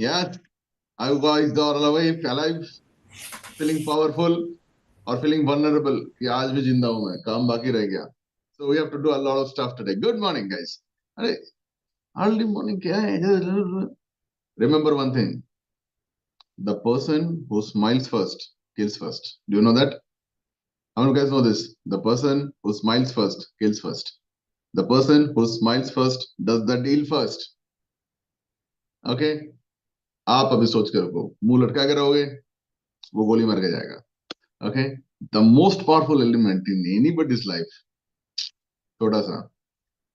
Yes, I guys are alive, feeling powerful or feeling vulnerable. कि आज भी जिंदा हूं मैं, काम बाकी रह गया. So we have to do a lot of stuff today. Good morning, guys. अरे early morning क्या है? Remember one thing: the person who smiles first kills first. Do you know that? How many guys know this? The person who smiles first kills first. The person who smiles first does the deal first. Okay? आप अभी सोच के रखो, मुंह लटका के रहोगे, वो गोली मार के जाएगा. Okay? The most powerful element in anybody's life, thoda sa.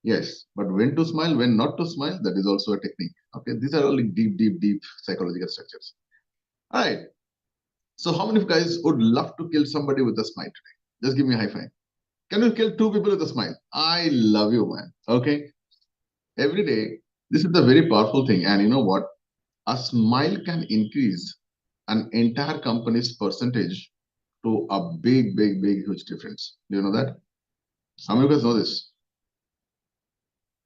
Yes, but when to smile, when not to smile, that is also a technique. Okay, these are all deep psychological structures. All right. So, how many of you guys would love to kill somebody with a smile today? Just give me a high five. Can you kill two people with a smile? I love you, man. Okay. Every day, this is the very powerful thing. And you know what? A smile can increase an entire company's percentage to a big, huge difference. Do you know that? How many of you guys know this?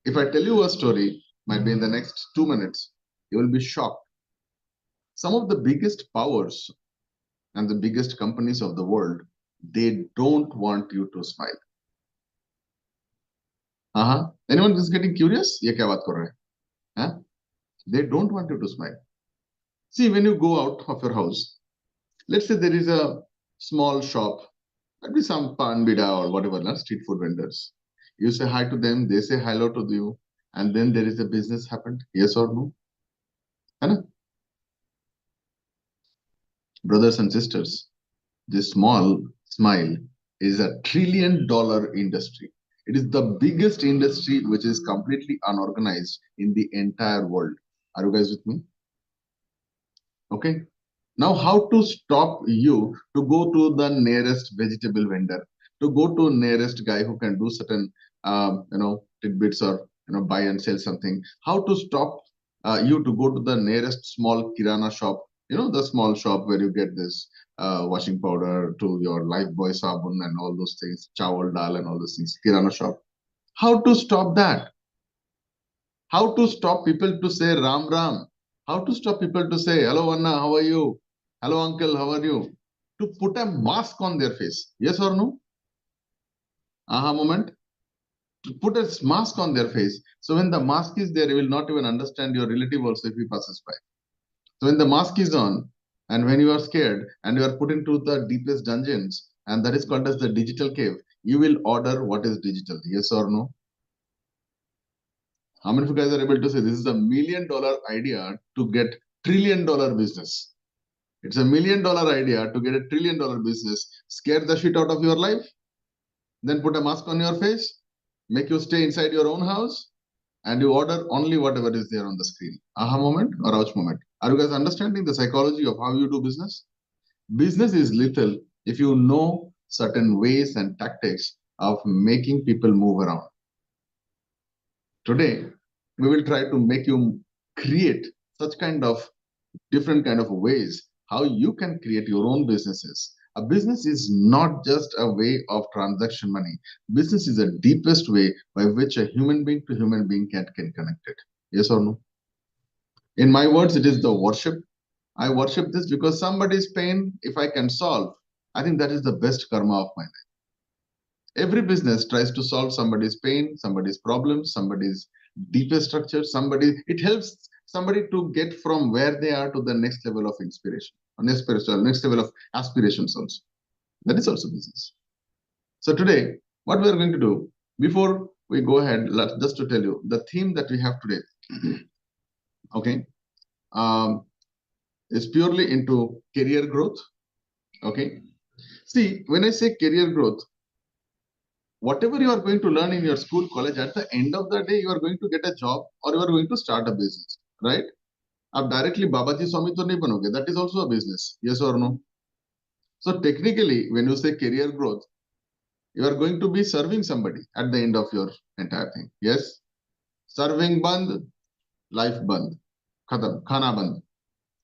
If I tell you a story, might be in the next 2 minutes, you will be shocked. Some of the biggest powers and the biggest companies of the world, they don't want you to smile. Anyone is getting curious? ये क्या बात कर रहे हैं? Huh? They don't want you to smile. See, when you go out of your house, let's say there is a small shop, might be some pan bida or whatever, not street food vendors. You say hi to them, they say hello to you, and then there is a business happened. Yes or no? है ना? Brothers and sisters, this small smile is $1 trillion industry. It is the biggest industry which is completely unorganized in the entire world. Are you guys with me? Okay. Now, how to stop you to go to the nearest vegetable vendor, to go to nearest guy who can do certain, tidbits or buy and sell something? How to stop you to go to the nearest small kirana shop? The small shop where you get this washing powder to your Lifebuoy sabun and all those things, chawal dal and all those things, kirana shop. How to stop that? How to stop people to say Ram Ram? How to stop people to say, hello Anna, how are you? Hello uncle, how are you? To put a mask on their face. Yes or no? Aha moment. To put a mask on their face. So when the mask is there, you will not even understand your relative also if he passes by. So when the mask is on, and when you are scared and you are put into the deepest dungeons, and that is called as the digital cave, you will order what is digital. Yes or no? How many of you guys are able to say this is $1 million idea to get $1 trillion business? It's $1 million idea to get $1 trillion business. Scare the shit out of your life, then put a mask on your face, make you stay inside your own house, and you order only whatever is there on the screen. Aha moment or ouch moment. Are you guys understanding the psychology of how you do business? Business is lethal if you know certain ways and tactics of making people move around. Today, we will try to make you create such kind of different kind of ways how you can create your own businesses. A business is not just a way of transaction money. Business is the deepest way by which a human being to human being can connect it. Yes or no? In my words, it is the worship. I worship this because somebody's pain, if I can solve, I think that is the best karma of my life. Every business tries to solve somebody's pain, somebody's problems, somebody's deepest structure, it helps somebody to get from where they are to the next level of inspiration, or next level of aspirations also. That is also business. So today, what we are going to do, before we go ahead, just to tell you, the theme that we have today, okay, is purely into career growth, okay. See, when I say career growth, whatever you are going to learn in your school, college, at the end of the day, you are going to get a job or you are going to start a business, right? आप directly Babaji Swami तो नहीं बनोगे. That is also a business. Yes or no? So technically, when you say career growth, you are going to be serving somebody at the end of your entire thing. Yes? Serving band, life band. Khatam, khana band.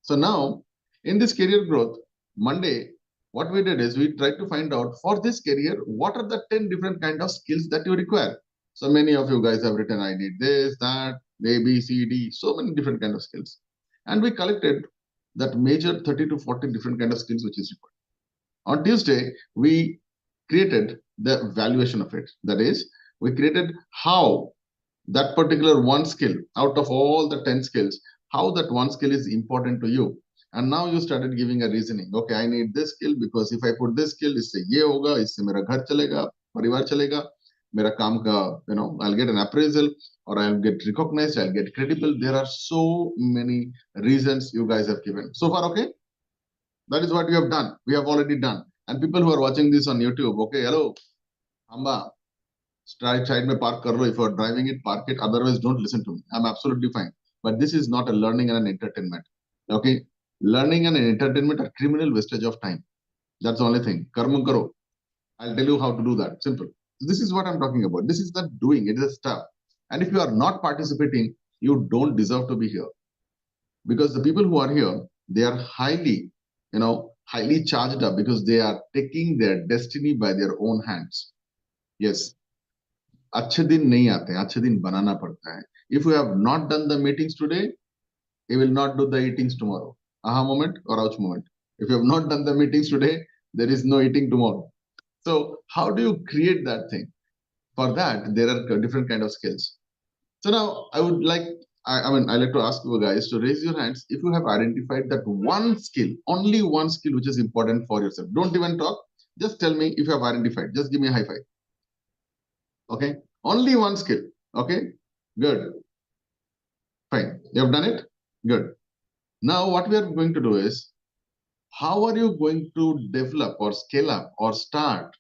So now, in this career growth, Monday, what we did is we tried to find out for this career, what are the 10 different kind of skills that you require. So many of you guys have written, I need this, that, A, B, C, D, so many different kind of skills. And we collected that major 30 to 40 different kind of skills which is required. On Tuesday, we created the valuation of it. That is, we created how that particular one skill out of all the 10 skills, how that one skill is important to you. And now you started giving a reasoning. Okay, I need this skill because if I put this skill, इससे ये होगा, इससे मेरा घर चलेगा, परिवार चलेगा, मेरा काम का, I'll get an appraisal or I'll get recognized, I'll get credible. There are so many reasons you guys have given. So far, okay? That is what we have done. We have already done. And people who are watching this on YouTube, okay, hello, Amba, side mein park kar lo. If you are driving it, park it. Otherwise, don't listen to me. I'm absolutely fine. But this is not a learning and an entertainment. Okay? Learning and an entertainment are criminal wastage of time. That's the only thing. Karma karo. I'll tell you how to do that. Simple. So this is what I'm talking about. This is the doing. It is a stuff. And if you are not participating, you don't deserve to be here. Because the people who are here, they are highly, highly charged up because they are taking their destiny by their own hands. Yes. अच्छे दिन नहीं आते हैं, अच्छे दिन बनाना पड़ता है. If you have not done the meetings today, you will not do the eatings tomorrow. Aha moment or ouch moment. If you have not done the meetings today, there is no eating tomorrow. So how do you create that thing? For that, there are different kind of skills. So now I would like, I like to ask you guys to raise your hands if you have identified that one skill, only one skill which is important for yourself. Don't even talk. Just tell me if you have identified. Just give me a high five. Okay, only one skill. Okay, good, fine. You have done it. Good. Now, what we are going to do is, how are you going to develop or scale up or start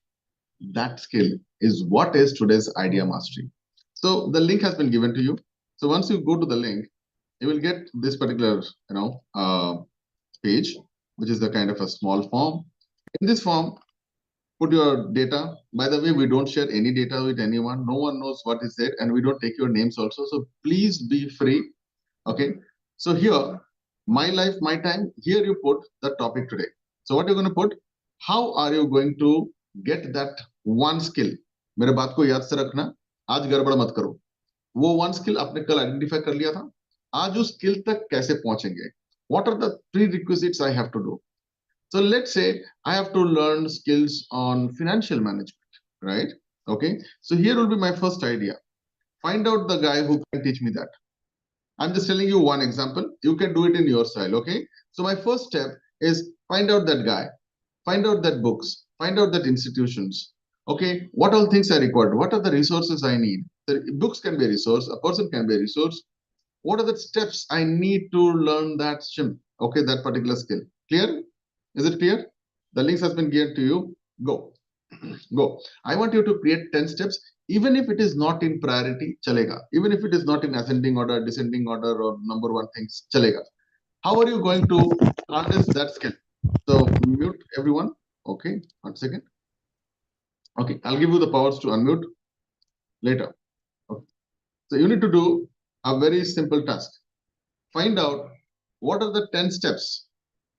that skill? Is what is today's idea mastery. So the link has been given to you. So once you go to the link, you will get this particular, page, which is the kind of a small form. In this form, put your data. By the way, we don't share any data with anyone. No one knows what is it, and we don't take your names also. So please be free. Okay. So here, my life, my time. Here you put the topic today. So what you're going to put? How are you going to get that one skill? मेरे बात को याद से रखना. आज गड़बड़ मत करो. वो one skill आपने कल identify कर लिया था. आज उस skill तक कैसे पहुंचेंगे? What are the prerequisites I have to do? So let's say I have to learn skills on financial management, right? Okay. So here will be my first idea. Find out the guy who can teach me that. I'm just telling you one example. You can do it in your style, okay? So my first step is find out that guy, find out that books, find out that institutions. Okay, what all things are required? What are the resources I need? The books can be a resource, a person can be a resource. What are the steps I need to learn that okay, that particular skill? Clear? Is it clear? The links has been given to you. Go. Go. I want you to create 10 steps, even if it is not in priority, chalega. Even if it is not in ascending order, descending order, or number one things, chalega. How are you going to harness that skill? So mute everyone. Okay, 1 second. Okay, I'll give you the powers to unmute later. Okay. So you need to do a very simple task. Find out what are the 10 steps,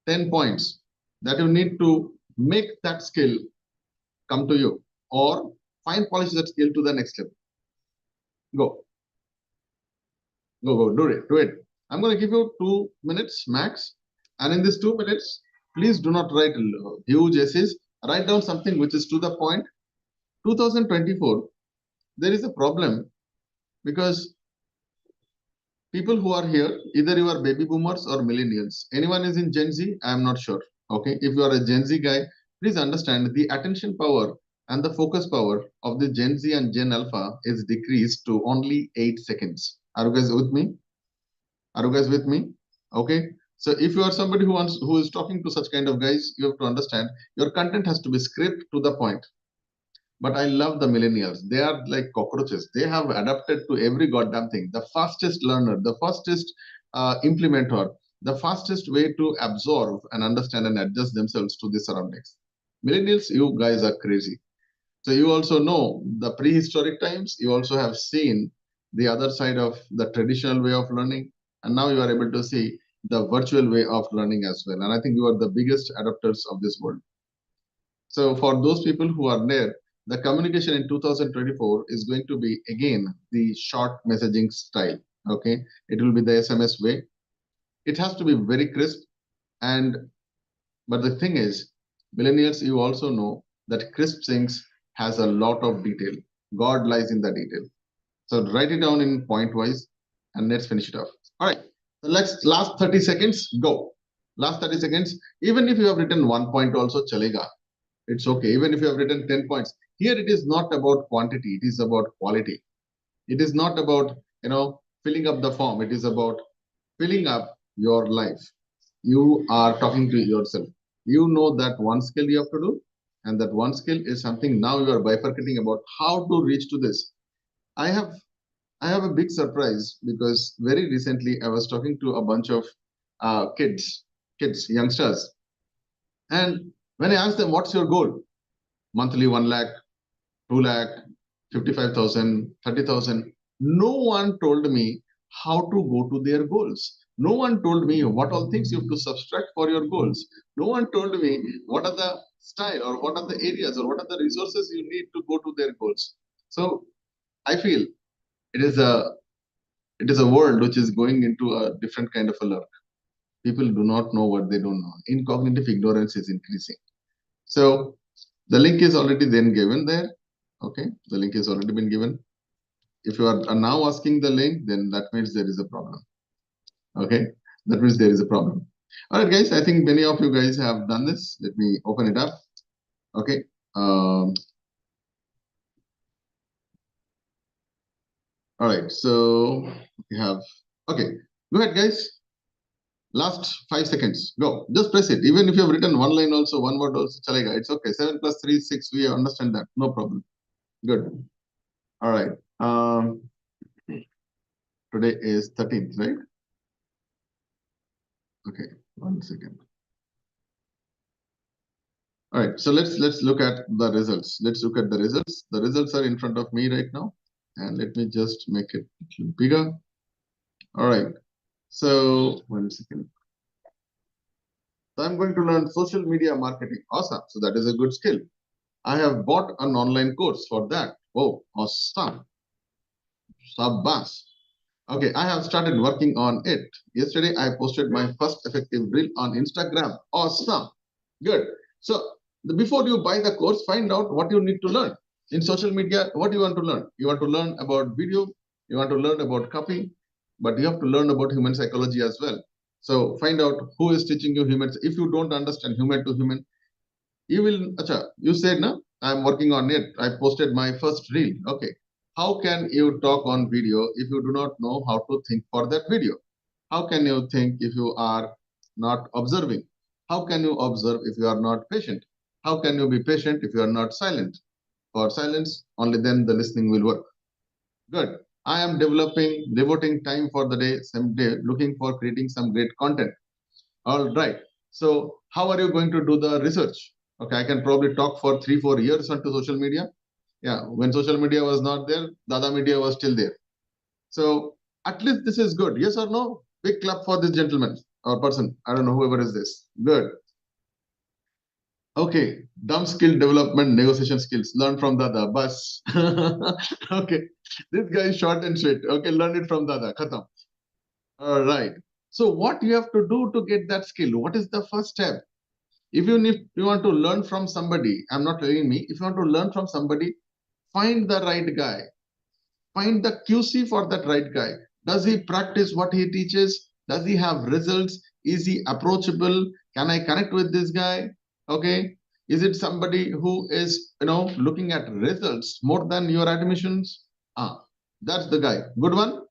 10 points that you need to make that skill come to you, or find polish that skill to the next level. Go. Go, do it. I'm going to give you 2 minutes max. And in these 2 minutes, please do not write huge essays. Write down something which is to the point. 2024, there is a problem because people who are here, either you are baby boomers or millennials. Anyone is in Gen Z? I am not sure. Okay. If you are a Gen Z guy, please understand the attention power and the focus power of the Gen Z and Gen Alpha is decreased to only 8 seconds. Are you guys with me? Are you guys with me? Okay. So if you are somebody who is talking to such kind of guys, you have to understand your content has to be script to the point. But I love the millennials. They are like cockroaches. They have adapted to every goddamn thing. The fastest learner, the fastest implementer, the fastest way to absorb and understand and adjust themselves to the surroundings. Millennials, you guys are crazy. So you also know the prehistoric times. You also have seen the other side of the traditional way of learning. And now you are able to see the virtual way of learning as well. And I think you are the biggest adapters of this world. So for those people who are there, the communication in 2024 is going to be, again, the short messaging style. Okay. It will be the SMS way. It has to be very crisp. And but the thing is, millennials, you also know that crisp things has a lot of detail. God lies in the detail. So write it down in point wise and let's finish it off. All right. So let's last 30 seconds. Go. Last 30 seconds. Even if you have written 1 point also chalega. It's okay. Even if you have written 10 points. Here it is not about quantity, it is about quality. It is not about, filling up the form. It is about filling up your life. You are talking to yourself. You know that one skill you have to do, and that one skill is something now you are bifurcating about how to reach to this. I have I have a big surprise because very recently I was talking to a bunch of youngsters, and when I asked them, "What's your goal?" Monthly 1 lakh, 2 lakh, 55,000, 30,000. No one told me how to go to their goals. No one told me what all things you have to subtract for your goals. No one told me what are the style or what are the areas or what are the resources you need to go to their goals. So I feel it is a it is a world which is going into a different kind of a lurk. People do not know what they don't know. Incognitive ignorance is increasing. So the link is already then given there. Okay, the link has already been given. If you are now asking the link, then that means there is a problem. Okay, that means there is a problem. All right, guys, I think many of you guys have done this. Let me open it up. Okay. All right, so we have, okay, go ahead, guys. Last 5 seconds. Go. Just press it. Even if you have written one line also, one word also, chalega. It's okay. 7 plus 3 is 6. We understand that. No problem. Good. All right. Today is 13th, right? Okay. 1 second. All right. So let's look at the results. Let's look at the results. The results are in front of me right now. And let me just make it a little bigger. All right. So 1 second. So I'm going to learn social media marketing. Awesome. So that is a good skill. I have bought an online course for that. Oh, awesome. Sabbas. Okay, I have started working on it. Yesterday, I posted my first effective reel on Instagram. Awesome. Good. So, before you buy the course, find out what you need to learn. In social media, what you want to learn? You want to learn about video, you want to learn about copy, but you have to learn about human psychology as well. So, find out who is teaching you humans. If you don't understand human to human, you will, acha, you said, na, I'm working on it. I posted my first reel. Okay. How can you talk on video if you do not know how to think for that video? How can you think if you are not observing? How can you observe if you are not patient? How can you be patient if you are not silent? For silence, only then the listening will work. Good. I am devoting time for the day, some day, looking for creating some great content. All right. So how are you going to do the research? Okay, I can probably talk for 3-4 years onto social media. Yeah, when social media was not there, Dada media was still there. So at least this is good. Yes or no? Big clap for this gentleman or person. I don't know whoever is this. Good. Okay, dumb skill development, negotiation skills. Learn from Dada. Bus. Okay, this guy is short and sweet. Okay, learn it from Dada. Khatam. All right. So what you have to do to get that skill? What is the first step? If you want to learn from somebody, I'm not telling me, if you want to learn from somebody, find the right guy. Find the QC for that right guy. Does he practice what he teaches? Does he have results? Is he approachable? Can I connect with this guy? Okay. Is it somebody who is, looking at results more than your admissions? Ah, that's the guy. Good one.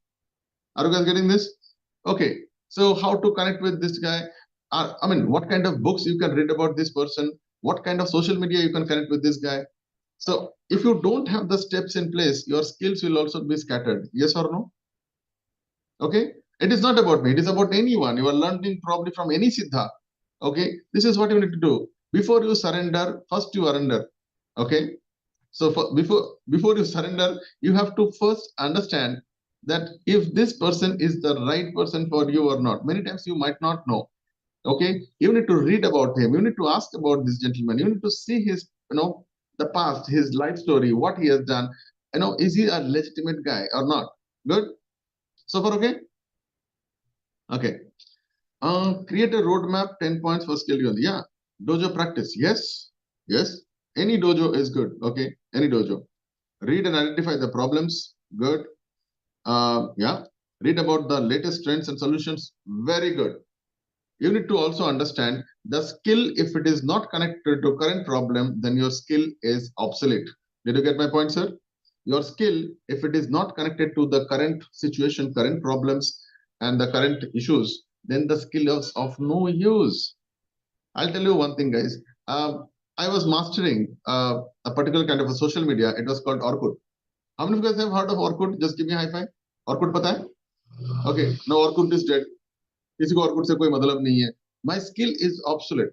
Are you guys getting this? Okay. So how to connect with this guy? I mean, what kind of books you can read about this person? What kind of social media you can connect with this guy? So if you don't have the steps in place, your skills will also be scattered. Yes or no? Okay. It is not about me. It is about anyone. You are learning probably from any siddha. Okay. This is what you need to do. Before you surrender, first you surrender. Okay. So before you surrender, you have to first understand that if this person is the right person for you or not. Many times you might not know. Okay, you need to read about him. You need to ask about this gentleman. You need to see his, the past, his life story, what he has done. Is he a legitimate guy or not? Good. So far, okay. Okay. Create a roadmap, 10 points for skill growth. Yeah. Dojo practice. Yes. Yes. Any dojo is good. Okay. Any dojo. Read and identify the problems. Good. Yeah. Read about the latest trends and solutions. Very good. You need to also understand the skill. If it is not connected to current problem, then your skill is obsolete. Did you get my point, sir? Your skill, if it is not connected to the current situation, current problems, and the current issues, then the skill is of no use. I'll tell you one thing, guys. I was mastering a particular kind of a social media. It was called Orkut. How many of you guys have heard of Orkut? Just give me a high five. Orkut पता है? Okay, now Orkut is dead. किसी को Orkut से कोई मतलब नहीं है. My skill is obsolete.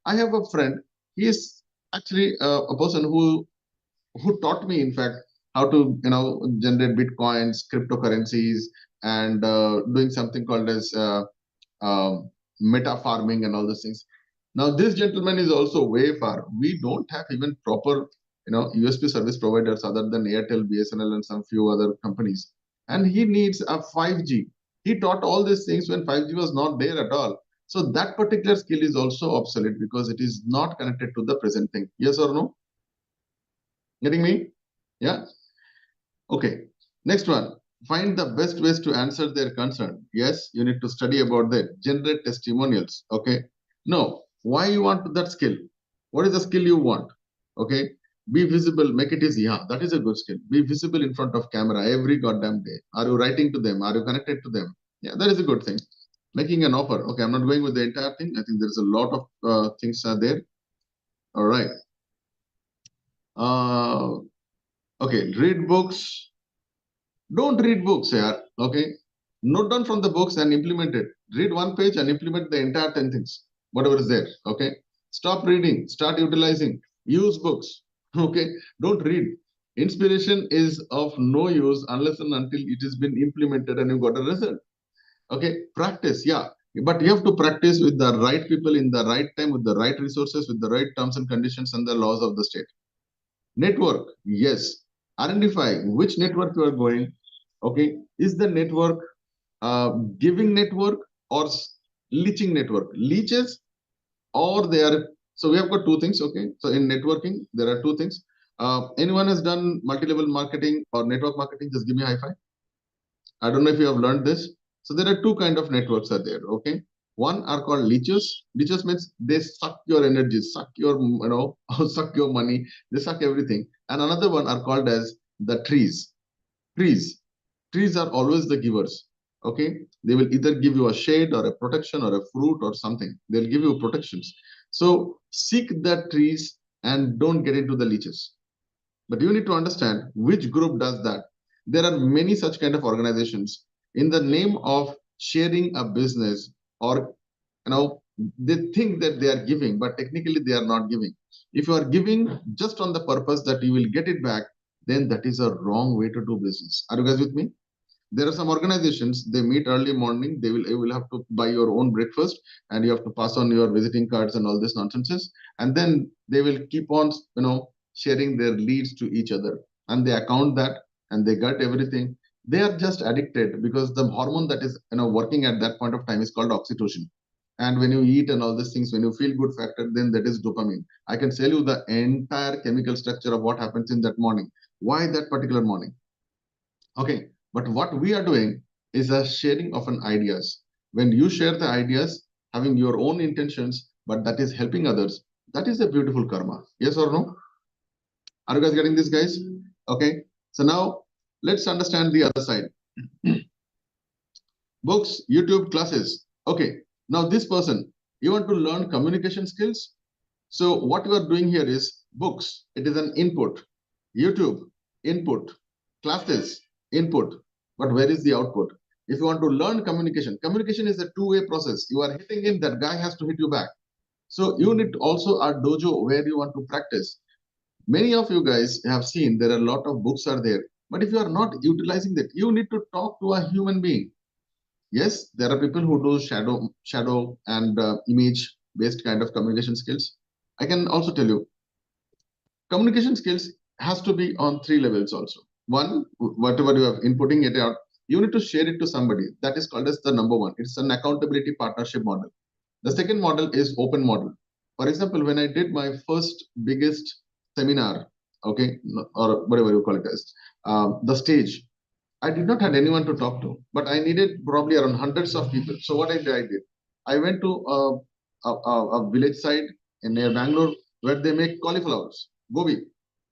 I have a friend. He is actually a person who taught me, in fact, how to generate bitcoins, cryptocurrencies, and doing something called as meta farming and all those things. Now, this gentleman is also way far. We don't have even proper, USP service providers other than Airtel, BSNL, and some few other companies. And he needs a 5G. He taught all these things when 5G was not there at all. So that particular skill is also obsolete because it is not connected to the present thing. Yes or no? Getting me? Yeah. Okay. Next one. Find the best ways to answer their concern. Yes, you need to study about that. Generate testimonials. Okay. No. Why you want that skill? What is the skill you want? Okay. Be visible. Make it easy. Yeah, that is a good skill. Be visible in front of camera every goddamn day. Are you writing to them? Are you connected to them? Yeah, that is a good thing. Making an offer. Okay, I'm not going with the entire thing. I think there's a lot of things are there. All right. Okay. Read books. Don't read books here, okay? Note down from the books and implement it. Read one page and implement the entire 10 things, whatever is there, okay? Stop reading, start utilizing, use books, okay? Don't read. Inspiration is of no use unless and until it has been implemented and you got a result, okay? Practice, yeah. But you have to practice with the right people in the right time, with the right resources, with the right terms and conditions and the laws of the state. Network, yes. Identify which network you are going. Okay, is the network giving network or leeching network? Leeches or they are. So we have got two things. Okay, so in networking there are two things. Anyone has done multi-level marketing or network marketing? Just give me a high five. I don't know if you have learned this. So there are two kind of networks are there. Okay, one are called leeches. Leeches means they suck your energy, suck your suck your money. They suck everything. And another one are called as the trees. Trees. Trees are always the givers. Okay, they will either give you a shade or a protection or a fruit or something. They'll give you protections. So seek the trees and don't get into the leeches. But you need to understand which group does that. There are many such kind of organizations in the name of sharing a business, or they think that they are giving, but technically they are not giving. If you are giving just on the purpose that you will get it back, then that is a wrong way to do business. Are you guys with me? There are some organizations, they meet early morning, you will have to buy your own breakfast and you have to pass on your visiting cards and all this nonsense, and then they will keep on sharing their leads to each other, and they account that and they get everything. They are just addicted because the hormone that is working at that point of time is called oxytocin. And when you eat and all these things, when you feel good factor, then that is dopamine. I can tell you the entire chemical structure of what happens in that morning, why that particular morning. Okay, but what we are doing is a sharing of an ideas. When you share the ideas, having your own intentions, but that is helping others, that is a beautiful karma. Yes or no? Are you guys getting this, guys? Okay, so now let's understand the other side. Books, YouTube classes. Okay, now this person, you want to learn communication skills. So what you are doing here is books. It is an input. YouTube, input. Classes, input. But where is the output? If you want to learn communication, communication is a two-way process. You are hitting him, that guy has to hit you back. So you need also a dojo where you want to practice. Many of you guys have seen there are a lot of books are there. But if you are not utilizing that, you need to talk to a human being. Yes, there are people who do shadow and image based kind of communication skills. I can also tell you, communication skills has to be on three levels also. One, whatever you are inputting it out, you need to share it to somebody. That is called as the number one. It's an accountability partnership model. The second model is open model. For example, when I did my first biggest seminar, okay, or whatever you call it as, the stage, I did not have anyone to talk to, but I needed probably around hundreds of people. So what I did, I went to a village side in near Bangalore where they make cauliflowers, gobi.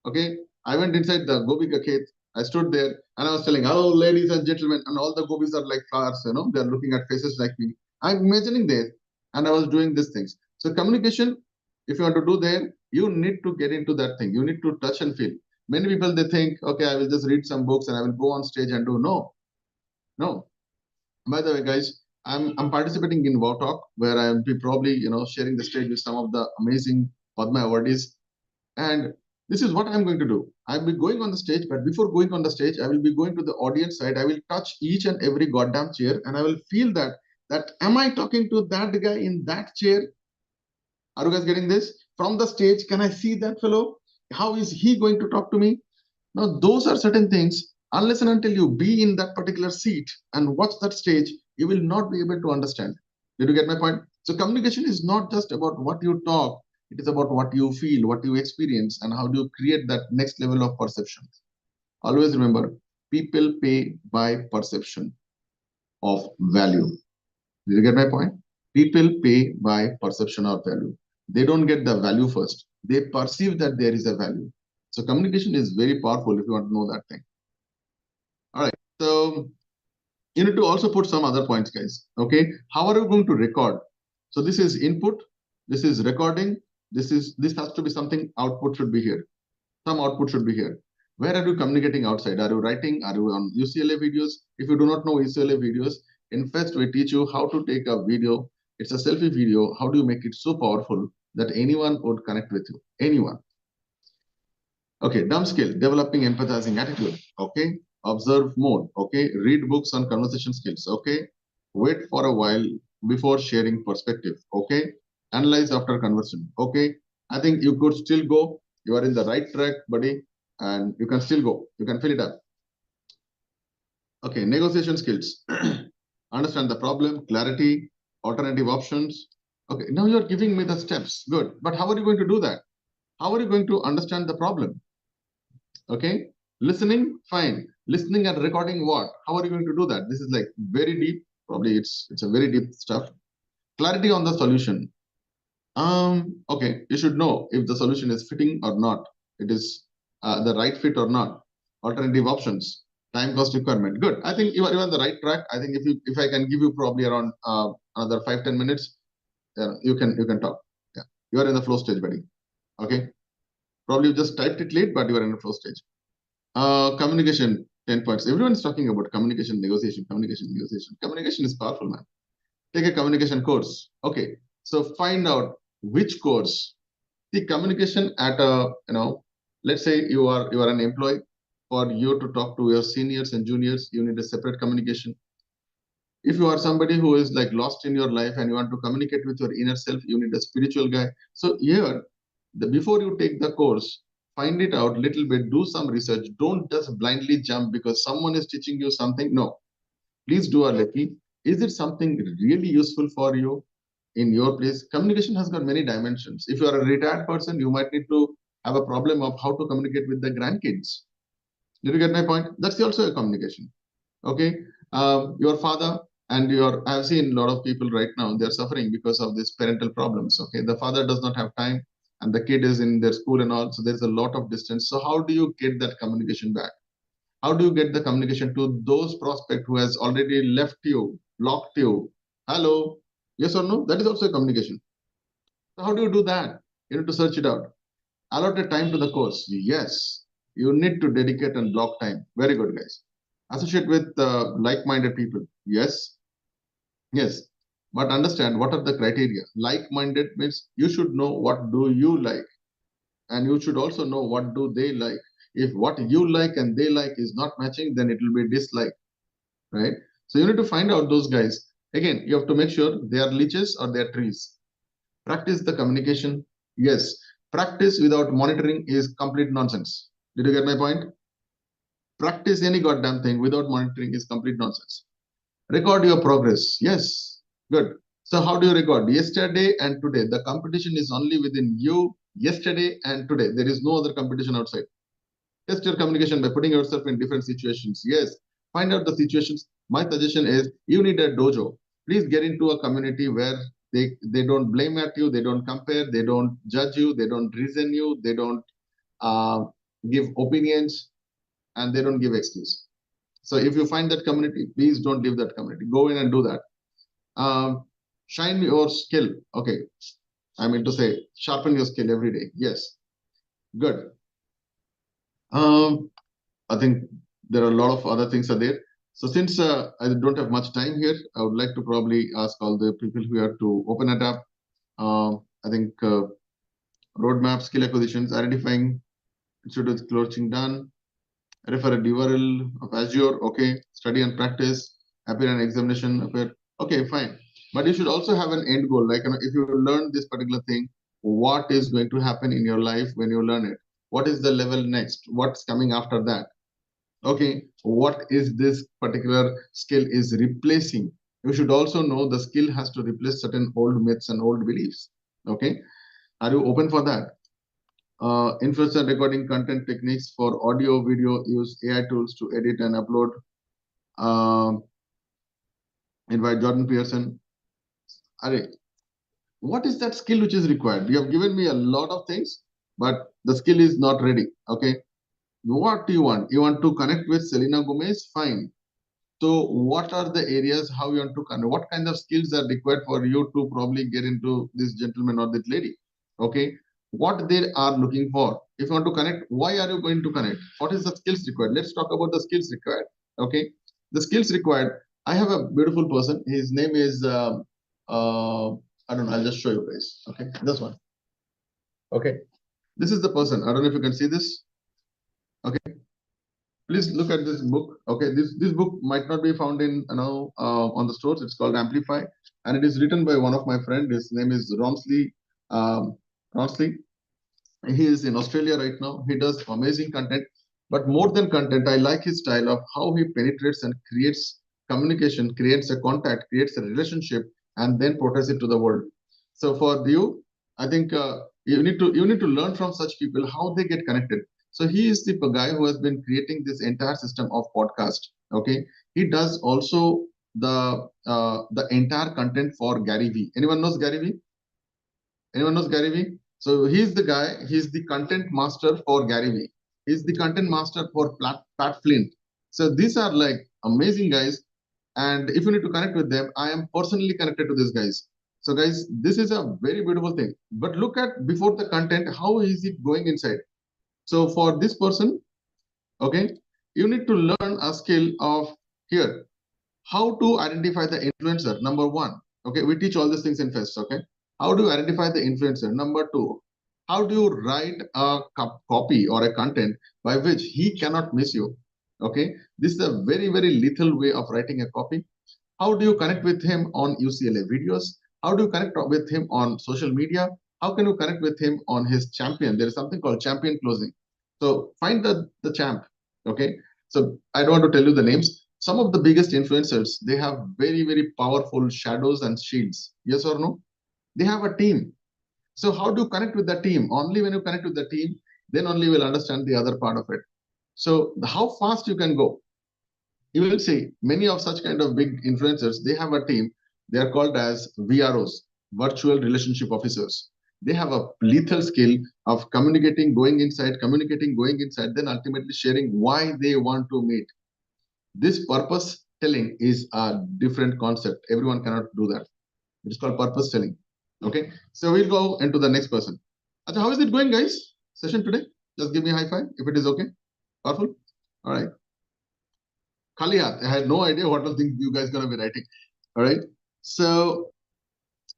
Okay, I went inside the gobi ka khet. I stood there and I was telling, "Hello, ladies and gentlemen," and all the gobis are like flowers. They're looking at faces like me. I'm imagining this, and I was doing these things. So communication, if you want to do there, you need to get into that thing. You need to touch and feel. Many people they think, okay, I will just read some books and I will go on stage and do. No. By the way, guys, I'm participating in Wow Talk where I'll be probably sharing the stage with some of the amazing Padma awardees. And this is what I'm going to do. I'll be going on the stage, but before going on the stage, I will be going to the audience side. I will touch each and every goddamn chair, and I will feel that am I talking to that guy in that chair? Are you guys getting this? From the stage, can I see that fellow? How is he going to talk to me? Now, those are certain things. Unless and until you be in that particular seat and watch that stage, you will not be able to understand. Did you get my point? So communication is not just about what you talk. It is about what you feel, what you experience, and how do you create that next level of perception. Always remember, people pay by perception of value. Did you get my point? People pay by perception of value. They don't get the value first. They perceive that there is a value. So communication is very powerful if you want to know that thing. All right. So you need to also put some other points, guys. Okay. How are you going to record? So this is input. This is recording. This has to be something. Output should be here. Some output should be here. Where are you communicating outside? Are you writing? Are you on UCLA videos? If you do not know UCLA videos, in first we teach you how to take a video. It's a selfie video. How do you make it so powerful that anyone would connect with you? Anyone. Okay, dumb skill, developing empathizing attitude. Okay, observe mode. Okay, read books on conversation skills. Okay, wait for a while before sharing perspective. Okay, analyze after conversion. Okay, I think you could still go. You are in the right track, buddy, and you can still go. You can fill it up. Okay, negotiation skills. Understand the problem, clarity, alternative options. Okay, now you're giving me the steps. Good, but how are you going to do that? How are you going to understand the problem? Okay, listening, fine. Listening and recording what? How are you going to do that? This is like very deep. Probably it's a very deep stuff. Clarity on the solution. Okay, you should know if the solution is fitting or not. It is the right fit or not. Alternative options. Time cost requirement. Good. I think you are on the right track. I think if I can give you probably around another 5-10 minutes, you can talk. Yeah, you are in the flow stage, buddy. Okay. Probably you just typed it late, but you are in the flow stage. Communication, 10 points. Everyone is talking about communication, negotiation, communication, negotiation. Communication is powerful, man. Take a communication course. Okay. So find out which course. The communication at let's say you are an employee. For you to talk to your seniors and juniors, you need a separate communication. If you are somebody who is like lost in your life and you want to communicate with your inner self, you need a spiritual guy. So here, before you take the course, find it out little bit, do some research. Don't just blindly jump because someone is teaching you something. No, please do a lucky. Is it something really useful for you in your place? Communication has got many dimensions. If you are a retired person, you might need to have a problem of how to communicate with the grandkids. Did you get my point? That's also a communication. Okay, your father and your I've seen a lot of people right now, they're suffering because of these parental problems. Okay, the father does not have time and the kid is in their school and all, so there's a lot of distance. So how do you get that communication back? How do you get the communication to those prospect who has already left you, blocked you? Hello, yes or no? That is also a communication. So how do you do that? You need to search it out. Allot a time to the course. Yes, you need to dedicate and block time. Very good, guys. Associate with like-minded people. Yes, yes. But understand what are the criteria. Like-minded means you should know what do you like, and you should also know what do they like. If what you like and they like is not matching, then it will be dislike, right? So you need to find out those guys. Again, you have to make sure they are leeches or they are trees. Practice the communication. Yes, practice without monitoring is complete nonsense. Did you get my point? Practice any goddamn thing without monitoring is complete nonsense. Record your progress. Yes, good. So how do you record? Yesterday and today. The competition is only within you, yesterday and today. There is no other competition outside. Test your communication by putting yourself in different situations. Yes, find out the situations. My suggestion is you need a dojo. Please get into a community where they don't blame at you, they don't compare, they don't judge you, they don't reason you, they don't uh, give opinions, and they don't give excuse. So if you find that community, please don't leave that community. Go in and do that. Shine your skill. Okay, I mean to say, sharpen your skill every day. Yes, good. Um, I think there are a lot of other things are there. So since I don't have much time here, I would like to probably ask all the people who have to open it up. I think roadmap, skill acquisitions, identifying, institute closing done, refer a URL of Azure, okay, study and practice, appear and examination, appear, okay, fine. But you should also have an end goal, like if you learn this particular thing, what is going to happen in your life when you learn it? What is the level next? What's coming after that? Okay, what is this particular skill is replacing? You should also know the skill has to replace certain old myths and old beliefs. Okay, are you open for that? Influencer recording content techniques for audio, video, use AI tools to edit and upload. Invite Jordan Pearson. Are, what is that skill which is required? You have given me a lot of things, but the skill is not ready. Okay, what do you want? You want to connect with Selena Gomez? Fine. So what are the areas how you want to connect? What kind of skills are required for you to probably get into this gentleman or this lady? Okay, what they are looking for. If you want to connect, why are you going to connect? What is the skills required? Let's talk about the skills required. Okay, the skills required. I have a beautiful person. His name is I don't know. I'll just show you guys. Okay, this one. Okay, this is the person. I don't know if you can see this. Okay, please look at this book. Okay, this book might not be found in on the stores. It's called Amplify, and it is written by one of my friend. His name is Romsley. Romsley. He is in Australia right now. He does amazing content, but more than content, I like his style of how he penetrates and creates communication, creates a contact, creates a relationship, and then portrays it to the world. So for you, I think you need to learn from such people how they get connected. So he is the guy who has been creating this entire system of podcast. Okay, he does also the entire content for Gary V. Anyone knows Gary V? Anyone knows Gary Vee? So he's the guy, he's the content master for Gary Vee. He's the content master for Pat Flynn. So these are like amazing guys. And if you need to connect with them, I am personally connected to these guys. So guys, this is a very beautiful thing. But look at before the content, how is it going inside? So for this person, okay, you need to learn a skill of here, how to identify the influencer. Number one, okay, we teach all these things in FEST. Okay, how do you identify the influencer? Number two, how do you write a copy or a content by which he cannot miss you? Okay, this is a very lethal way of writing a copy. How do you connect with him on UCLA videos? How do you connect with him on social media? How can you connect with him on his champion? There is something called champion closing. So find the champ. Okay. So I don't want to tell you the names. Some of the biggest influencers, they have very powerful shadows and shields. Yes or no? They have a team. So how do you connect with the team? Only when you connect with the team, then only you will understand the other part of it. So how fast you can go, you will see many of such kind of big influencers, they have a team. They are called as VROs, virtual relationship officers. They have a lethal skill of communicating, going inside, then ultimately sharing why they want to meet. This purpose telling is a different concept. Everyone cannot do that. It's called purpose telling. Okay, so we'll go into the next person. Acha, how is it going, guys? Session today? Just give me a high five if it is okay. Powerful. All right. Khaliyat. I had no idea what all things you guys gonna be writing. All right. So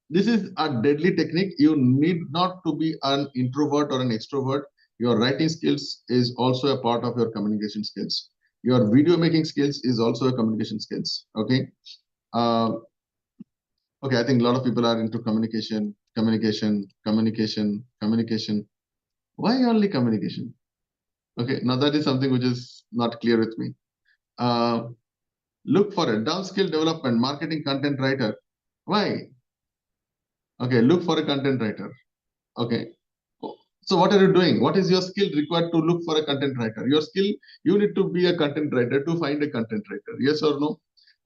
this is a deadly technique. You need not to be an introvert or an extrovert. Your writing skills is also a part of your communication skills. Your video making skills is also a communication skills. Okay. Uh, okay. I think a lot of people are into communication. Why only communication? Okay, now that is something which is not clear with me. Look for a dull skill development, marketing content writer. Why? Okay, look for a content writer. Okay. So what are you doing? What is your skill required to look for a content writer? Your skill, you need to be a content writer to find a content writer. Yes or no?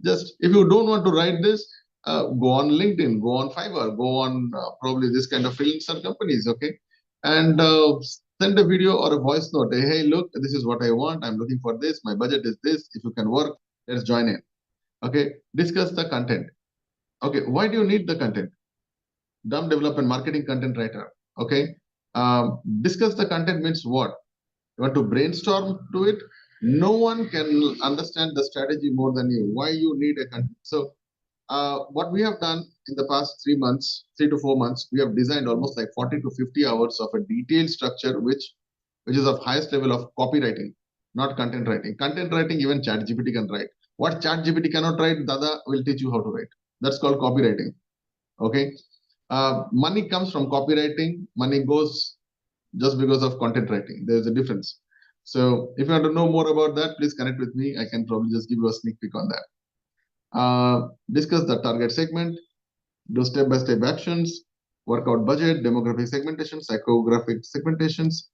Just if you don't want to write this, go on LinkedIn, go on Fiverr, go on probably this kind of freelancer companies. Okay. And send a video or a voice note. Hey, look, this is what I want. I'm looking for this. My budget is this. If you can work, let's join in. Okay. Discuss the content. Okay. Why do you need the content? Dumb development marketing content writer. Okay. Discuss the content means what? You want to brainstorm to it. No one can understand the strategy more than you. Why you need a content? So what we have done in the past 3 months, 3 to 4 months, we have designed almost like 40 to 50 hours of a detailed structure, which is of highest level of copywriting, not content writing. Content writing, even ChatGPT can write. What ChatGPT cannot write, Dada will teach you how to write. That's called copywriting. Okay. Money comes from copywriting. Money goes just because of content writing. There's a difference. So if you want to know more about that, please connect with me. I can probably just give you a sneak peek on that. Discuss the target segment, do step-by-step actions, work out budget, demographic segmentation, psychographic segmentations.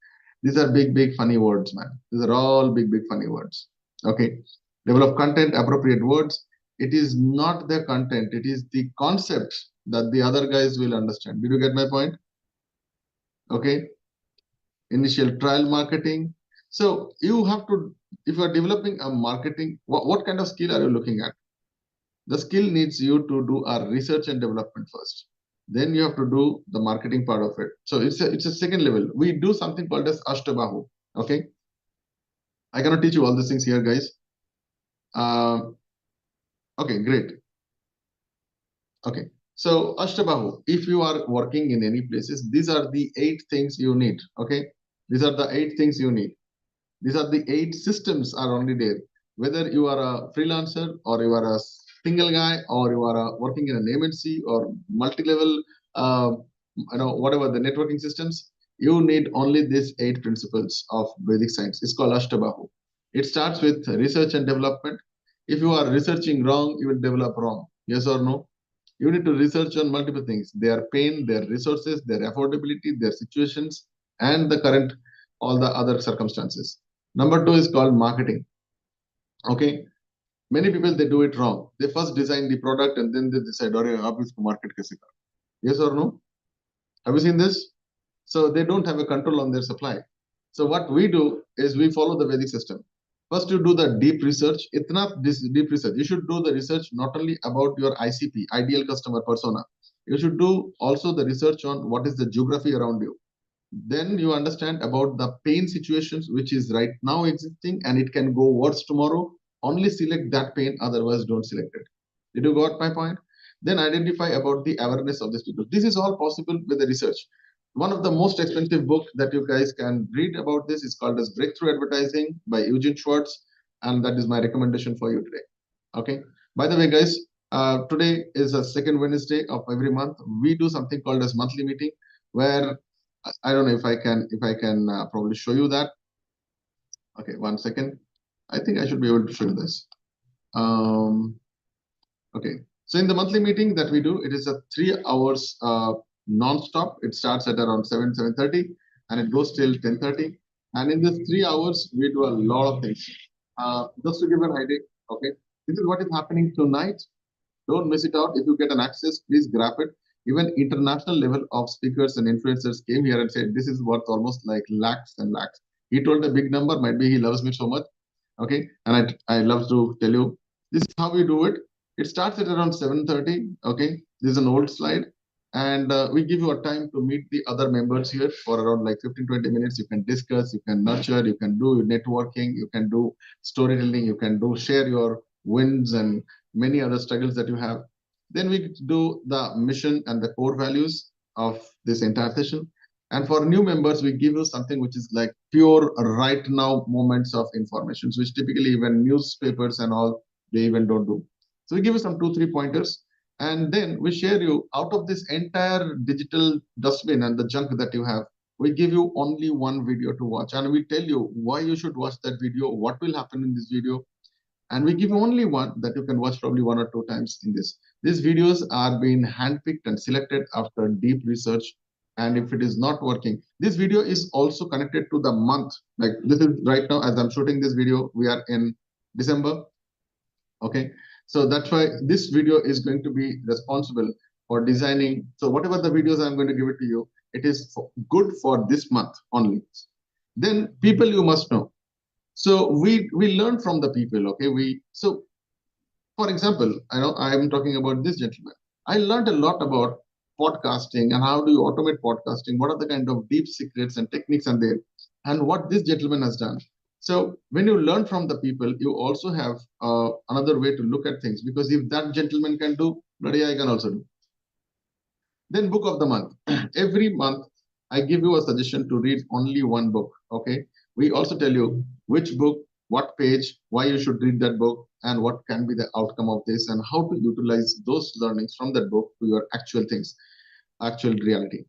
These are big, big funny words, man. These are all big, big funny words. Okay. Develop content, appropriate words. It is not the content, it is the concept that the other guys will understand. Did you get my point? Okay. Initial trial marketing. So you have to, if you are developing a marketing, what kind of skill are you looking at? The skill needs you to do a research and development first. Then you have to do the marketing part of it. So it's a second level. We do something called as Ashtabahu. Okay. I cannot teach you all these things here, guys. Okay, great. Okay. So Ashtabahu, if you are working in any places, these are the 8 things you need. Okay. These are the 8 things you need. These are the 8 systems are only there. Whether you are a freelancer or you are a single guy or you are working in an MNC or multi-level, whatever the networking systems, you need only these 8 principles of Vedic science. It's called Ashtabahu. It starts with research and development. If you are researching wrong, you will develop wrong. Yes or no? You need to research on multiple things: their pain, their resources, their affordability, their situations, and the current, all the other circumstances. Number 2 is called marketing. Okay. Many people, they do it wrong. They first design the product and then they decide, "Arey, ab isko market kaise karo?" Yes or no? Have you seen this? So they don't have a control on their supply. So what we do is we follow the Vedic system. First, you do the deep research. It's not this deep research. You should do the research not only about your ICP, ideal customer persona. You should do also the research on what is the geography around you. Then you understand about the pain situations which is right now existing and it can go worse tomorrow. Only select that pain, otherwise don't select it. Did you got my point? Then identify about the awareness of these people. This is all possible with the research. One of the most expensive book that you guys can read about this is called as Breakthrough Advertising by Eugene Schwartz, and that is my recommendation for you today. Okay. By the way, guys, today is a second Wednesday of every month. We do something called as monthly meeting, where I don't know if I can probably show you that. Okay, 1 second. I think I should be able to show you this. Okay, so in the monthly meeting that we do, it is a 3 hours non-stop. It starts at around 7:30, and it goes till 10:30. And in these 3 hours, we do a lot of things. Just to give an idea, okay, this is what is happening tonight. Don't miss it out. If you get an access, please grab it. Even international level of speakers and influencers came here and said, this is worth almost like lakhs and lakhs. He told a big number, might be he loves me so much. Okay. And I love to tell you, this is how we do it. It starts at around 7:30. Okay. This is an old slide. And we give you a time to meet the other members here for around like 15-20 minutes. You can discuss, you can nurture, you can do networking, you can do storytelling, you can do share your wins and many other struggles that you have. Then we do the mission and the core values of this entire session. And for new members, we give you something which is like pure right now moments of information, which typically even newspapers and all, they even don't do. So we give you some 2-3 pointers. And then we share you out of this entire digital dustbin and the junk that you have. we give you only one video to watch, and we tell you why you should watch that video, what will happen in this video, and we give you only one that you can watch probably 1 or 2 times in this. These videos are being handpicked and selected after deep research. And if it is not working, this video is also connected to the month. Like this is right now, as I'm shooting this video, we are in December. Okay, so that's why this video is going to be responsible for designing. So whatever the videos I'm going to give it to you, it is good for this month only. Then people you must know. So we learn from the people. Okay, so for example, I know I am talking about this gentleman. I learned a lot about podcasting and how do you automate podcasting. What are the kind of deep secrets and techniques are there, and what this gentleman has done. So when you learn from the people, you also have another way to look at things, because if that gentleman can do, bloody I can also do. Then book of the month. Every month, I give you a suggestion to read only one book. Okay. We also tell you which book, what page, why you should read that book, and what can be the outcome of this, and how to utilize those learnings from that book to your actual things, actual reality.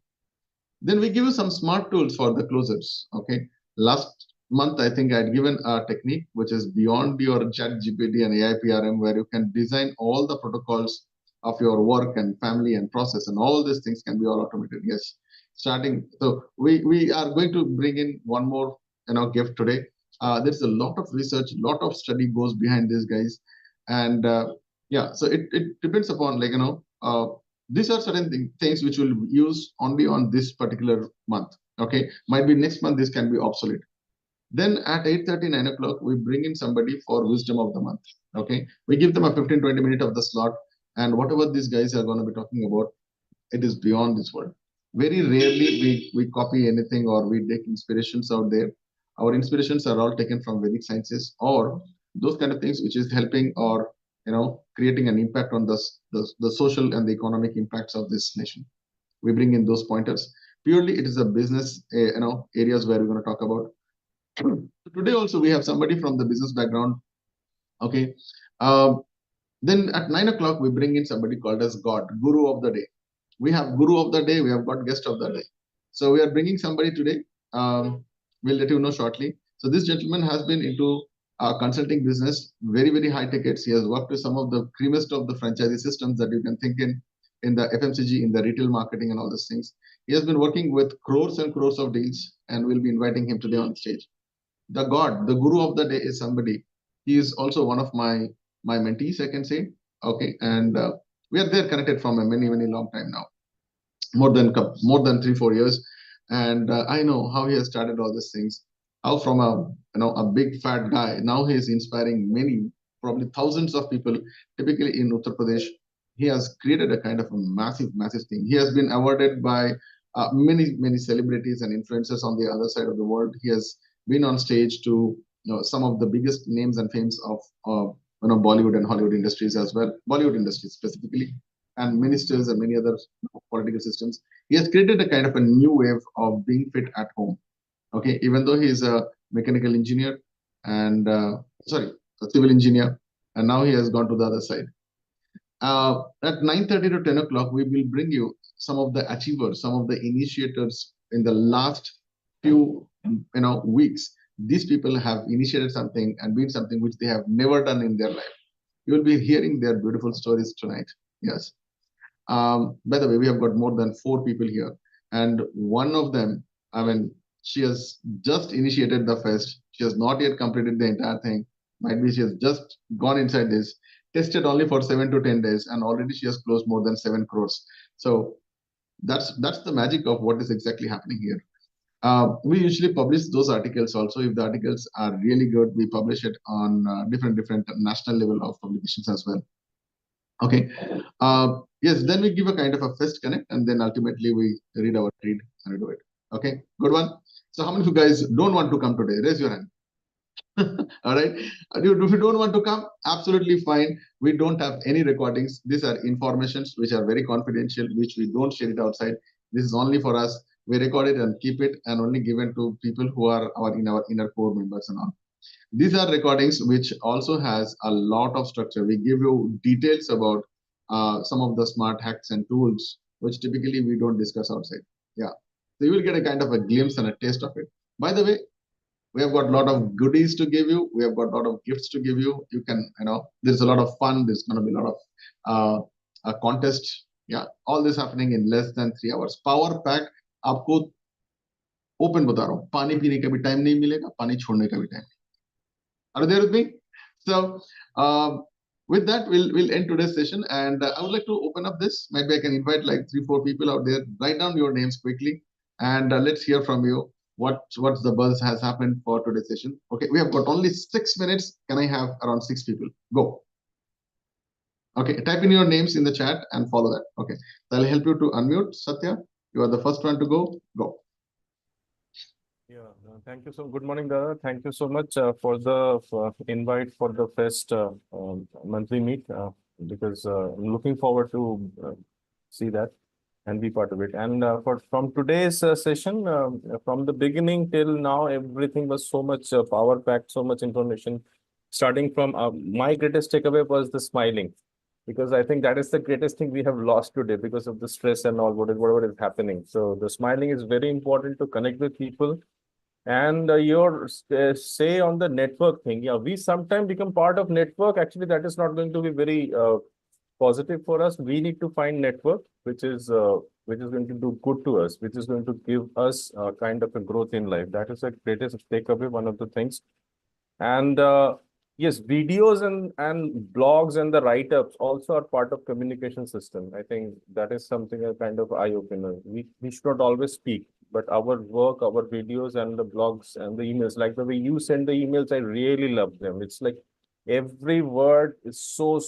Then we give you some smart tools for the closers. Okay. Last month, I think I'd given a technique which is beyond your chat GPT and AI PRM, where you can design all the protocols of your work and family and process, and all these things can be all automated. Yes. Starting. So we are going to bring in one more gift today. There's a lot of research, lot of study goes behind this, guys. And yeah, so it depends upon these are certain things which will use only on this particular month. Okay, might be next month this can be obsolete. Then at 8:30, 9 o'clock, we bring in somebody for wisdom of the month. Okay, we give them a 15-20 minute of the slot, and whatever these guys are going to be talking about, it is beyond this world. Very rarely we copy anything or we take inspirations out there. Our inspirations are all taken from Vedic sciences or those kind of things which is helping or creating an impact on the social and the economic impacts of this nation. We bring in those pointers. Purely it is a business areas where we're going to talk about. Today also we have somebody from the business background. Okay. Then at 9 o'clock we bring in somebody called as God, Guru of the day. We have Guru of the day, we have got guest of the day. So we are bringing somebody today. We'll let you know shortly. So this gentleman has been into consulting business, very, very high tickets. He has worked with some of the creamiest of the franchisee systems that you can think in the FMCG, in the retail marketing and all these things. He has been working with crores and crores of deals, and we'll be inviting him today on stage. The God, the Guru of the day is somebody. He is also one of my mentees, I can say. Okay, and we are there connected from a many, many long time now, more than 3-4 years, and I know how he has started all these things. How from a big fat guy, now he is inspiring many, probably thousands of people, typically in Uttar Pradesh. He has created a kind of a massive, massive thing. He has been awarded by many, many celebrities and influencers on the other side of the world. He has been on stage to some of the biggest names and fames of Bollywood and Hollywood industries as well, Bollywood industries specifically, and ministers and many other political systems. He has created a kind of a new wave of being fit at home. Okay, even though he is a mechanical engineer and sorry, a civil engineer, and now he has gone to the other side. At 9:30 to 10 o'clock, we will bring you some of the achievers, some of the initiators in the last few weeks. These people have initiated something and been something which they have never done in their life. You will be hearing their beautiful stories tonight. Yes. By the way, we have got more than 4 people here, and one of them, I mean, she has just initiated the fest. She has not yet completed the entire thing. Might be she has just gone inside this, tested only for 7 to 10 days, and already she has closed more than 7 crores. So that's the magic of what is exactly happening here. We usually publish those articles also. If the articles are really good, we publish it on different national level of publications as well. Okay. Yes, then we give a kind of a first connect, and then ultimately we read our read and do it. Okay, good one. So how many of you guys don't want to come today? Raise your hand. All right. If you don't want to come, absolutely fine. We don't have any recordings. These are informations which are very confidential, which we don't share it outside. This is only for us. We record it and keep it, and only given to people who are in our inner core members and all. These are recordings which also has a lot of structure. We give you details about some of the smart hacks and tools, which typically we don't discuss outside. Yeah. So you will get a kind of a glimpse and a taste of it. By the way, we have got a lot of goodies to give you. We have got a lot of gifts to give you. You can, there's a lot of fun. There's going to be a lot of a contest. Yeah, all this happening in less than 3 hours. Power pack. आपको open बता रहा हूँ, पानी पीने का भी time नहीं मिलेगा, पानी छोड़ने का भी time. Are you there with me? So, with that, we'll end today's session. And I would like to open up this. Maybe I can invite like 3-4 people out there. Write down your names quickly, and let's hear from you. What's the buzz has happened for today's session? Okay, we have got only 6 minutes. Can I have around 6 people? Go. Okay, type in your names in the chat and follow that. Okay, so I'll help you to unmute. Satya, you are the first one to go. Go. Yeah, thank you so. Good morning, Dada. Thank you so much for the invite for the first monthly meet, because I'm looking forward to see that and be part of it. And from today's session, from the beginning till now, everything was so much power packed, so much information. Starting from my greatest takeaway was the smiling, because I think that is the greatest thing we have lost today because of the stress and all whatever is happening. So the smiling is very important to connect with people. And your say on the network thing, yeah, we sometimes become part of network. Actually, that is not going to be very positive for us. We need to find network which is going to do good to us, which is going to give us kind of a growth in life. That is the greatest takeaway, one of the things. And yes, videos and blogs and the write-ups also are part of communication system. I think that is something a kind of eye-opener. We should not always speak, but our work, our videos and the blogs and the emails, like the way you send the emails, I really love them. It's like every word is so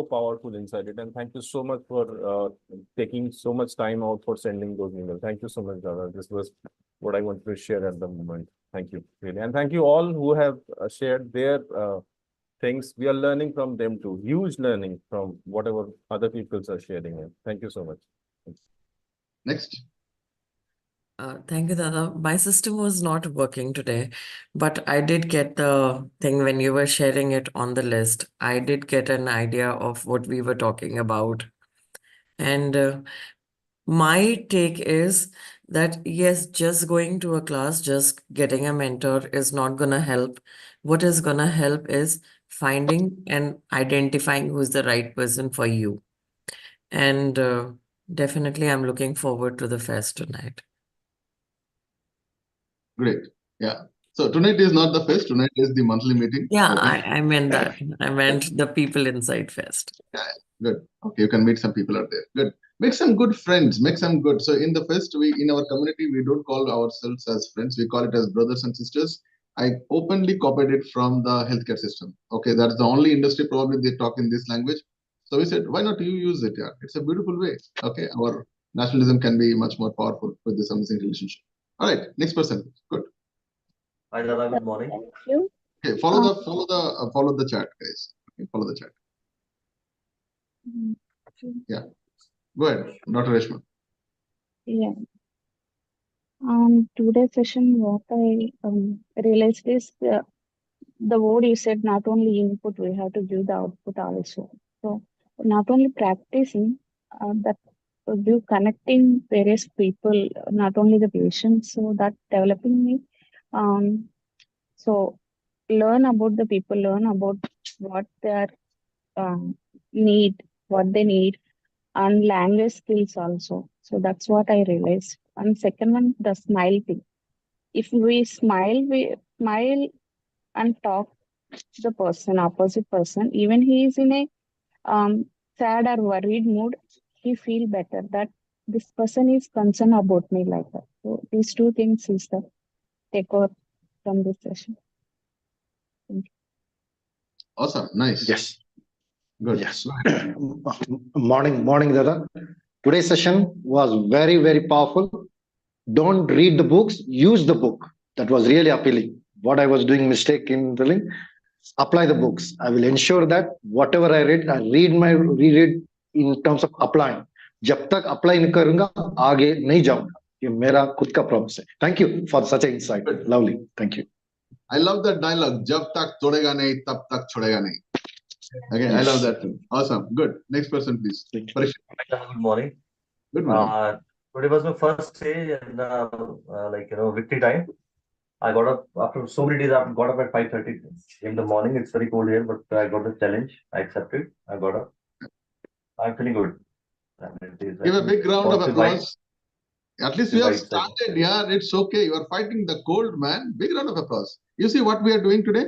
powerful inside it. And thank you so much for taking so much time out for sending those emails. Thank you so much, Dada. This was what I wanted to share at the moment. Thank you, really. And thank you all who have shared their things. We are learning from them too. Huge learning from whatever other people are sharing. Thank you so much. Next. Thank you, Dada. My system was not working today, but I did get the thing when you were sharing it on the list. I did get an idea of what we were talking about. And my take is that, yes, just going to a class, just getting a mentor is not going to help. What is going to help is finding and identifying who's the right person for you. And definitely, I'm looking forward to the fest tonight. Great. Yeah. So tonight is not the fest. Tonight is the monthly meeting. Yeah, okay. I meant that. I meant the people inside fest. Yeah, good. Okay, you can meet some people out there. Good. Make some good friends. Make some good. So in the fest, we in our community, we don't call ourselves as friends. We call it as brothers and sisters. I openly copied it from the healthcare system. Okay, that's the only industry probably they talk in this language. So we said, why not you use it? Yeah, it's a beautiful way. Okay, our nationalism can be much more powerful with this amazing relationship. All right, next person. Good. Hi, Dada. Good morning. Thank you. Okay, follow the chat, guys. Okay, follow the chat. Yeah, go ahead, Dr. Reshma. Yeah. Today's session, what I realized is the word you said, not only input, we have to give the output also. So not only practicing, that you connecting various people, not only the patients. So that developing me. So learn about the people, learn about what their need, what they need, and language skills also. So that's what I realized. And second one, the smile thing. If we smile and talk to the person, opposite person, even he is in a sad or worried mood, he feel better that this person is concerned about me like that. So these two things is the takeover from this session. Thank you. Awesome, nice. Yes. Good. Yes. Morning, Dada. Today's session was very, very powerful. Don't read the books, use the book. That was really appealing. What I was doing mistake in telling, apply the books. I will ensure that whatever I read it in terms of applying. जब तक apply नहीं करूंगा आगे नहीं जाऊंगा. ये मेरा खुद का promise है. Thank you for such an insight. Lovely. Thank you. I love that dialogue. जब तक तोड़ेगा नहीं, तब तक छोड़ेगा नहीं. Okay, yes. I love that too. Awesome. Good. Next person, please. Good morning. Good morning. Today was my first day in victory time. I got up after so many days. I got up at 5:30 in the morning. It's very cold here, but I got the challenge. I accepted. I got up. I'm feeling good. And it is, I Give a think, big round of positive vibes. applause. At least we Positive have vibes. I started. Yeah, it's okay. You are fighting the cold, man. Big round of applause. You see what we are doing today?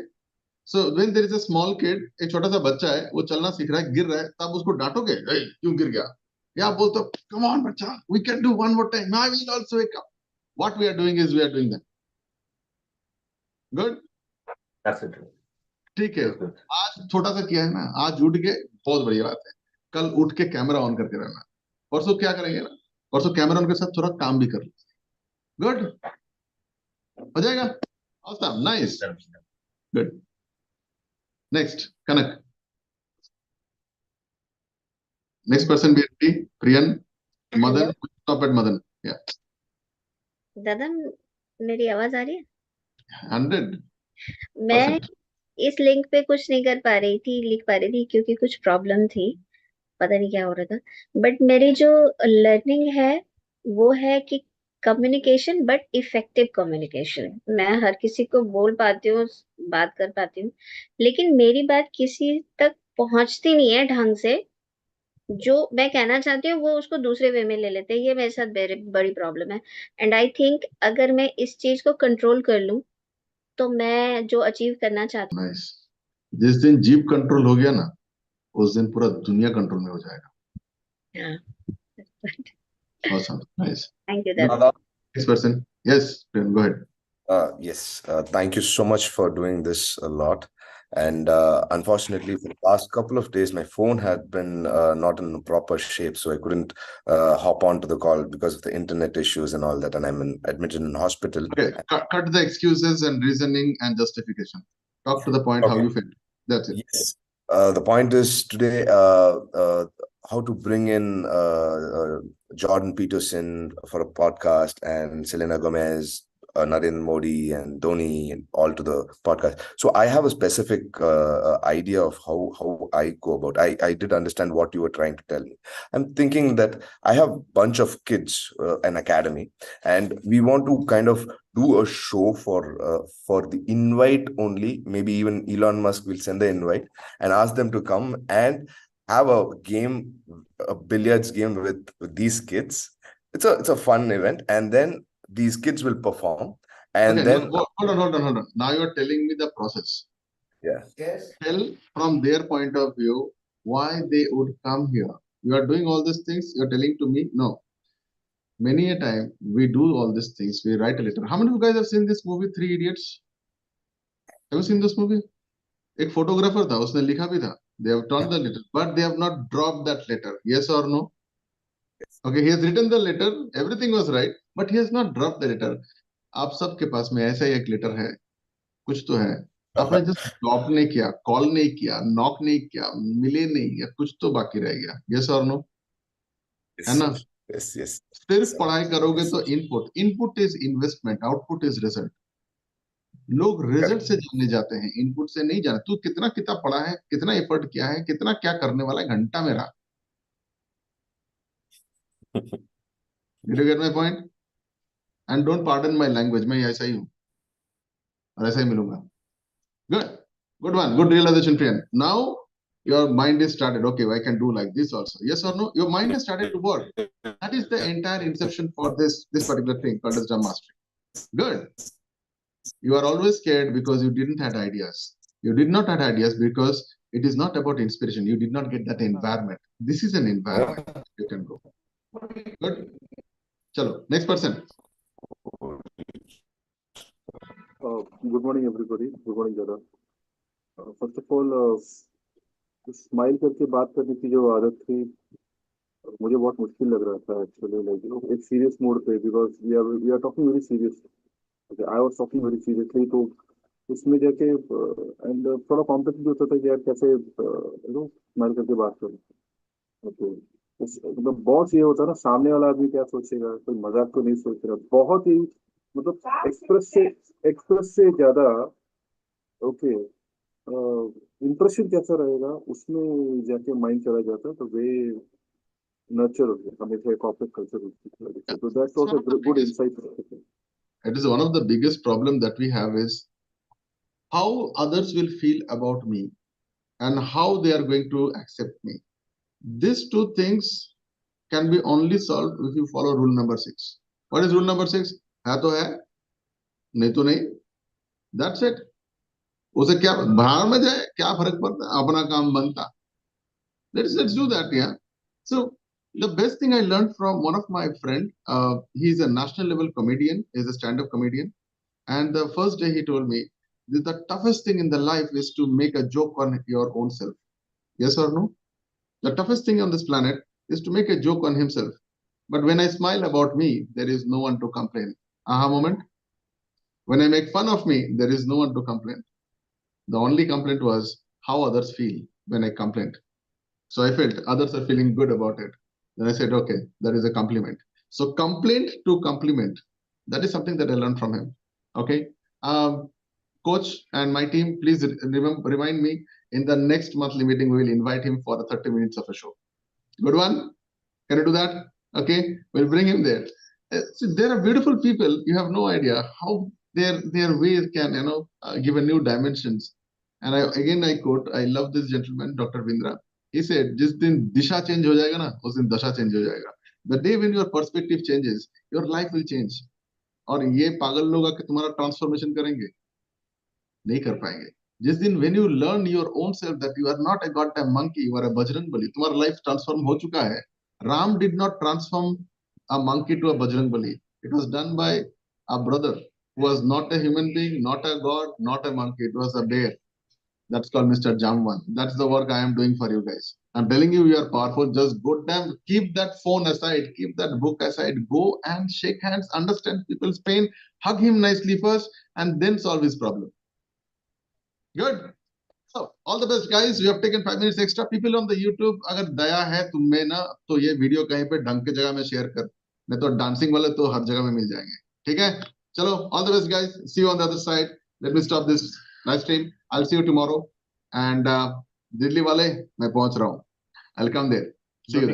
So when there is a small kid, एक छोटा सा बच्चा है, वो चलना सीख रहा है, गिर रहा है, तब उसको डांटोगे, "Hey, क्यों गिर गया?" या आप बोलते हो, "Come on, बच्चा, we can do one more time. I will also wake up." What we are doing is we are doing that. Good. That's it. ठीक है. Feels good. आज छोटा सा किया है ना, आज उठ के बहुत बढ़िया बात है. कल उठ के कैमरा ऑन करके रहना. परसों क्या करेंगे ना? परसों कैमरा ऑन के साथ थोड़ा काम भी कर लो. गुड. हो जाएगा. Awesome. Nice. Good. Next, Kanak. Next person be Priyan. Hello Madan. Stop at Madan. Yeah. दादा, मेरी आवाज आ रही है? 100%. मैं इस लिंक पे कुछ नहीं कर पा रही थी, लिख पा रही थी, क्योंकि कुछ प्रॉब्लम थी, पता नहीं क्या हो रहा था. बट मेरी जो लर्निंग है वो है कि कम्युनिकेशन, बट इफेक्टिव कम्युनिकेशन. मैं हर किसी को बोल पाती हूँ, बात कर पाती हूँ, लेकिन मेरी बात किसी तक पहुंचती नहीं है ढंग से. जो मैं कहना चाहती हूँ वो उसको दूसरे वे में ले लेते हैं. ये मेरे साथ बड़ी प्रॉब्लम है. एंड आई थिंक अगर मैं इस चीज को कंट्रोल कर लूं तो मैं जो अचीव करना चाहती Nice. जिस दिन जीप कंट्रोल हो गया ना, उस दिन पूरा दुनिया कंट्रोल में हो जाएगा. हूँ. Awesome. Nice. Thank you Good. दादा. Next person. Yes, Priyan, go ahead. Yes, thank you so much for doing this a lot. And unfortunately, for the past couple of days, my phone had been not in proper shape, so I couldn't hop onto the call because of the internet issues and all that. And admitted in hospital. Okay, cut the excuses and reasoning and justification. Talk to the point how Okay. you feel. That's it. Yes. The point is today how to bring in Jordan Peterson for a podcast and Selena Gomez, Narendra Modi and Dhoni and all to the podcast. So I have a specific idea of how I go about. I did understand what you were trying to tell me. I'm thinking that I have a bunch of kids, an academy, and we want to kind of do a show for the invite only. Maybe even Elon Musk will send the invite and ask them to come and have a game, a billiards game with these kids. It's a fun event, and then these kids will perform, and Okay, then no, hold on. Now you're telling me the process. yeah. Tell from their point of view why they would come here. You are doing all these things, you're telling to me, no. Many a time we do all these things, we write a letter. How many of you guys have seen this movie, Three Idiots? Have you seen this movie? एक photographer था, उसने लिखा भी था. They have turned the letter, but they have not dropped that letter. Yes or no? Okay, he has written the letter, everything was right, but he has not dropped the letter. आप सबके पास में ऐसा ही एक letter है, कुछ तो है. आपने जस्ट ड्रॉप नहीं किया, कॉल नहीं किया, नॉक नहीं किया, मिले नहीं, या कुछ तो बाकी रह गया. यस और नो? है ना? Yes. सिर्फ पढ़ाई करोगे तो input is investment, output is result. लोग रिजल्ट से जानने जाते हैं, इनपुट से नहीं जाने. तू कितना किताब पढ़ा है, कितना एफर्ट किया है, कितना क्या करने वाला है, घंटा मेरा. Did you get my point? And don't pardon my language, मैं ऐसा ही हूँ और ऐसा ही मिलूंगा. Good one, good realization, Priyan. Now your mind is started. Okay, I can do like this also. Yes or no? Your mind has started to work. That is the entire inception for this particular thing called as Drum Mastery. Good. You are always scared because you didn't had ideas. You did not had ideas because it is not about inspiration. You did not get that environment. This is an environment. You can go. Good. Chalo, next person. Good morning, everybody. Good morning, Dada. First of all, smile करके बात करने की जो आदत थी, मुझे बहुत मुश्किल लग रहा था एक्चुअली. लाइक एक सीरियस मोड पे, because we are talking very serious. I was talking very seriously. तो उसमें जाके एंड थोड़ा कॉम्प्लेक्स भी होता था कि यार कैसे स्माइल करके बात करूं. ओके, मतलब बहुत ये होता है ना, सामने वाला आदमी क्या सोचेगा, कोई मजाक तो नहीं सोच रहा. बहुत ही मतलब एक्सप्रेस से ज्यादा ओके इंप्रेशन कैसा रहेगा उसमें जाके माइंड चला जाता है. तो वे नर्चर हो गया हमेशा कॉर्पोरेट कल्चर की वजह से. तो that's It's one also of the good biggest, insight. it is one of the biggest problem that we have is how others will feel about me and how they are going to accept me. These two things can be only solved if you follow rule number 6. What is rule number 6? है तो है, नहीं तो नहीं. That's it. उसे क्या बाहर में जाए, क्या फर्क पड़ता है, अपना काम बनता. Let's do that, yeah. So the best thing I learned from one of my friend, he's a national level comedian, he's a stand-up comedian, and the first day he told me, the toughest thing in the life is to make a joke on your own self. Yes or no? The toughest thing on this planet is to make a joke on himself. But when I smile about me, there is no one to complain. Aha moment. When I make fun of me, there is no one to complain. The only complaint was how others feel when I complained. So I felt others are feeling good about it. Then I said, okay, that is a compliment. So complaint to compliment, that is something that I learned from him. Okay. Coach and my team, please remind me in the next monthly meeting, we will invite him for the 30 minutes of a show. Good one. Can you do that? Okay. We'll bring him there. So there are beautiful people. You have no idea how their ways can, give a new dimensions. And I quote, I love this gentleman, Dr. Vindra. He said, जिस दिन दिशा change हो जाएगा ना, उस दिन दशा change हो जाएगा. The day when your perspective changes, your life will change. और ये पागल लोग आके तुम्हारा transformation करेंगे, नहीं कर पाएंगे. जिस दिन when you learn your own self that you are not a goddamn monkey, you are a Bajrang Bali, तुम्हारा life transform हो चुका है. Ram did not transform a monkey to a bajrang bali. It was done by a brother who was not a human being, not a god, not a monkey. It was a bear. That's called Mr. Jamwan. That's the work I am doing for you guys. I'm telling you, you are powerful. Just go damn, keep that phone aside, keep that book aside, go and shake hands, understand people's pain, hug him nicely first, and then solve his problem. Good. So, all the best, guys. We have taken 5 minutes extra. People on the YouTube, अगर दया है तुम में ना, तो ये video कहीं पे ढंग के जगह में शेयर कर. नहीं तो डांसिंग वाले तो हर जगह में मिल जाएंगे. ठीक है? चलो, all the best, guys. See you on the other side. Let me stop this live stream. I'll see you tomorrow. And Delhi वाले, मैं पहुंच रहा हूँ. I'll come there. See you there.